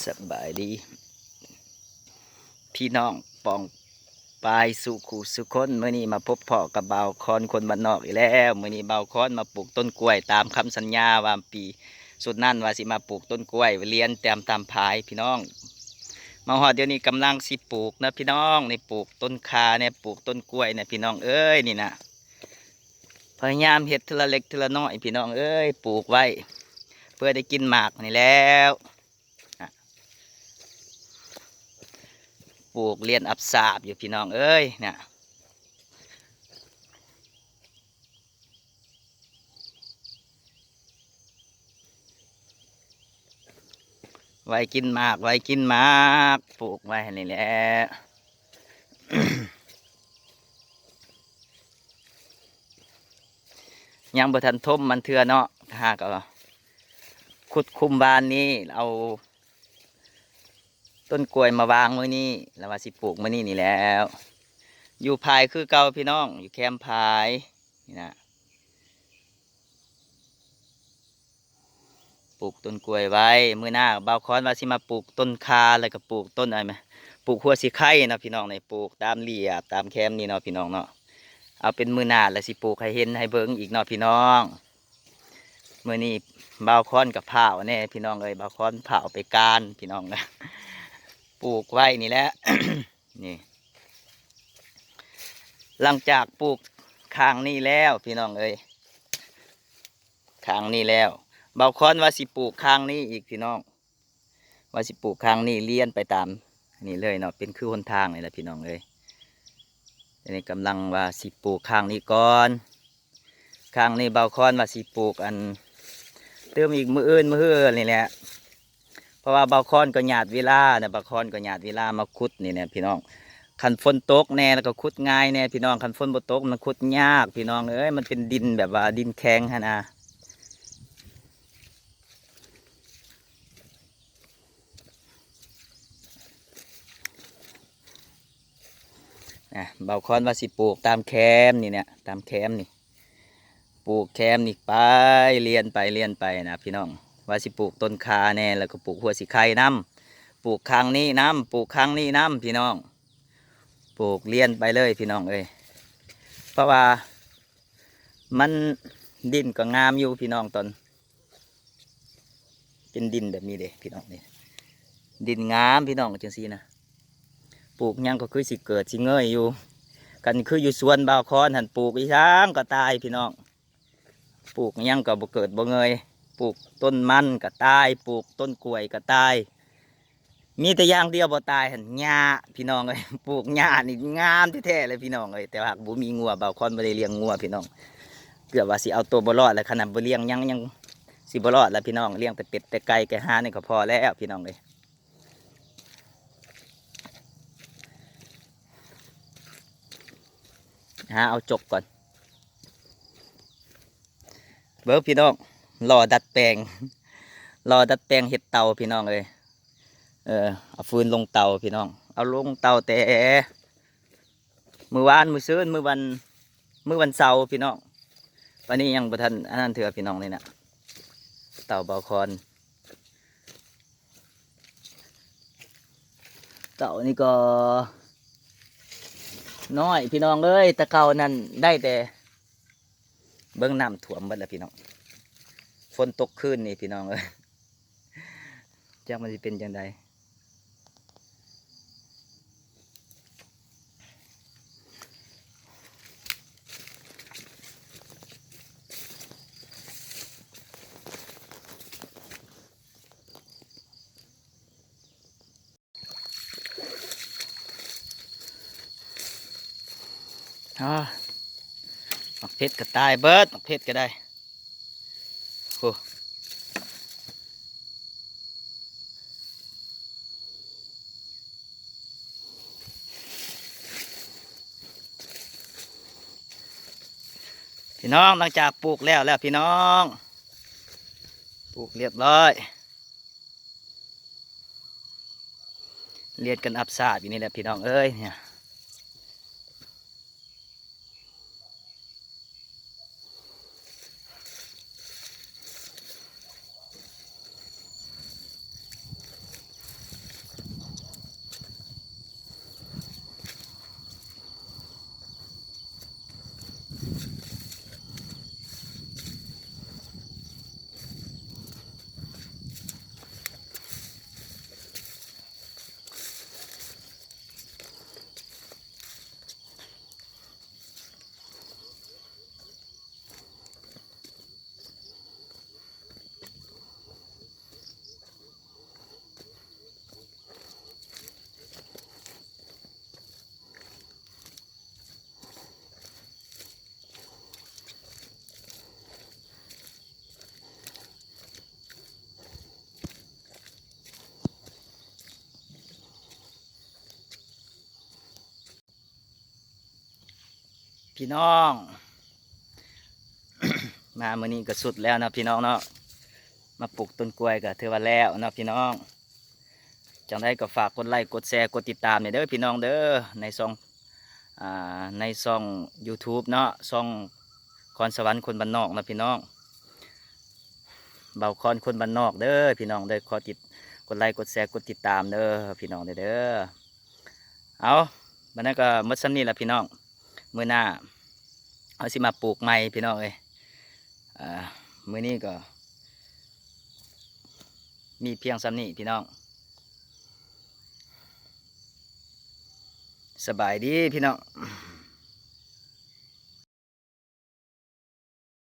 สบายดีพี่น้องปองปายสุขุสุคนเมื่อนี้มาพบพ่อกับบ่าวคอนคนบ้านนอกอีกแล้วเมื่อนี้บ่าวคอนมาปลูกต้นกล้วยตามคำสัญญาว่าปีสุดนั่นว่าสิมาปลูกต้นกล้วยเรียนเตรียมตามพายพี่น้องมาฮอดเดี๋ยวนี้กำลังสิปลูกนะพี่น้องในปลูกต้นคาเนี่ยปลูกต้นกล้วยเนี่ยพี่น้องเอ้ยนี่นะพยายามเห็ดทีละเล็กทีละน้อยพี่น้องเอ้ยปลูกไว้เพื่อได้กินหมากนี่แล้วปลูกเรียนอับสาบอยู่พี่น้องเอ้ยเนี่ยไว้กินหมากไว้กินหมากปลูกไว้นี่แหละยังบ่ทันทมมันเถื่อเนาะหากเอาขุดคุมบานนี้เอาต้นกล้วยมาวางมื้อนี้แล้วว่าสิปลูกมื้อนี้นี่แล้วอยู่ภายคือเก่าพี่น้องอยู่แคมป์ภายนี่นะปลูกต้นกล้วยไว้มื้อหน้าบ่าวคอนว่าสิมาปลูกต้นคาแล้วก็ปลูกต้นอะไรไหมปลูกหัวสิไข่เนาะพี่น้องในปลูกตามเรียบตามแคมป์นี่เนาะพี่น้องเนาะเอาเป็นมื้อหน้าแล้วสิปลูกให้เห็นให้เบิ่งอีกเนาะพี่น้องมื้อนี้บ่าวคอนกับเผาแน่พี่น้องเอ้ยบ่าวคอนเผาไปการพี่น้องนะปลูกไว้นี่แหละ นี่หลังจากปลูกข้างนี้แล้วพี่น้องเอ้ยข้างนี้แล้วเบาคอนว่าสิปลูกข้างนี้อีกพี่น้องว่าสิปลูกข้างนี้เลี้ยนไปตามนี่เลยเนาะเป็นคือหนทางนี่แหละพี่น้องเอ้ยอันนี้กำลังว่าสิปลูกข้างนี้ก่อนข้างนี้เบาคอนว่าสิปลูกอันเติมอีกมืออื่นมือฮื้อนี่แหละเพราะว่าเบาคอนก็หยาดเวลาเนี่ยเบาคอนก็หยาดเวลามาขุดนี่เนี่ยพี่น้องคันฝนตกแน่แล้วก็ขุดง่ายแน่พี่น้องคันฝนบ่ตกมันขุดยากพี่น้องเอ้ยมันเป็นดินแบบว่าดินแข็งฮะนะเบาคอนว่าสิปลูกตามแคมนี่เนี่ยตามแคมนี่ปลูกแคมนี่ไปเรียนไปเรียนไปนะพี่น้องว่าสิปลูกต้นคาแน่แล้วก็ปลูกหัวสิไข่น้ำปลูกคางนี้น้ำปลูกคางนี้น้ำพี่น้องปลูกเรียนไปเลยพี่น้องเอ้ยเพราะว่ามันดินก็งามอยู่พี่น้องตอนเป็นดินแบบนี้เด้พี่น้องนี่ดินงามพี่น้องจังซี่นะปลูกยังก็คือสิเกิดสิเงยอยู่กันคืออยู่สวนบ่าวคอนหันปลูกอีช้างก็ตายพี่น้องปลูกยังก็บ่เกิดบ่เงยปลูกต้นมันก็ตายปลูกต้นกล้วยก็ตายมีแต่อย่างเดียวบ่ตายหันหญ้าพี่น้องเลยปลูกหญ้านี่งามแท้ๆเลยพี่น้องเลยแต่ว่าบ่มีงัวบ่าวคอนบ่ได้เลี้ยงงัวพี่น้องเกือบว่าสิเอาตัวบ่รอดแล้วขนาดบ่เลี้ยงยังสิบ่รอดแล้วพี่น้องเลี้ยงแต่เป็ดแต่ไก่แต่ห่านนี่ก็พอแล้วพี่น้องเลยเอาจกก่อนเบิร์พี่น้องรอดัดแปลงรอดัดแปลงเห็ดเตาพี่น้องเลยเอาฟืนลงเตาพี่น้องเอาลงเตาแต่มือวานมือซื้อมือวันเสาร์พี่น้องวันนี้ยังประทันอันนั้นเถื่อพี่น้องเลยนะเตาเบาคอนเตานี่ก็น้อยพี่น้องเลยตะเกานั่นได้แต่เบื้องน้ำถ่วมหมดแล้วพี่น้องฝนตกคืนนี่พี่น้องเลยจักมันจะเป็นจังไดมักเพชรก็ตายเบิดมักเพชรก็ได้โอ้พี่น้องหลังจากปลูกแล้วพี่น้องปลูกเรียบร้อยเรียนกันอับสาบอยู่นี่แหละพี่น้องเอ้ยเนี่ย พี่น้อง มามื้อนี้ก็สุดแล้วเนาะพี่น้องเนาะมาปลูกต้นกล้วยก็ถือว่าแล้วเนาะพี่น้องจังได้ก็ฝากกดไลค์กดแชร์กดติดตามเนี่ยเด้อพี่น้องเด้อในช่อง YouTube เนาะช่องคอนสวรรค์คนบ้านนอกนะพี่น้องเบาคอนคนบ้านนอกเด้อพี่น้องเด้อขอติดกดไลค์กดแชร์กดติดตามเด้อพี่น้องเด้อเอาบัดนั้นก็หมดซ้ำนี้แหละพี่น้องมื้อหน้าเอาสิมาปลูกใหม่พี่น้องเอ้ยมื้อนี้ก็มีเพียงซ้ำนี้พี่น้องสบายดีพี่น้อง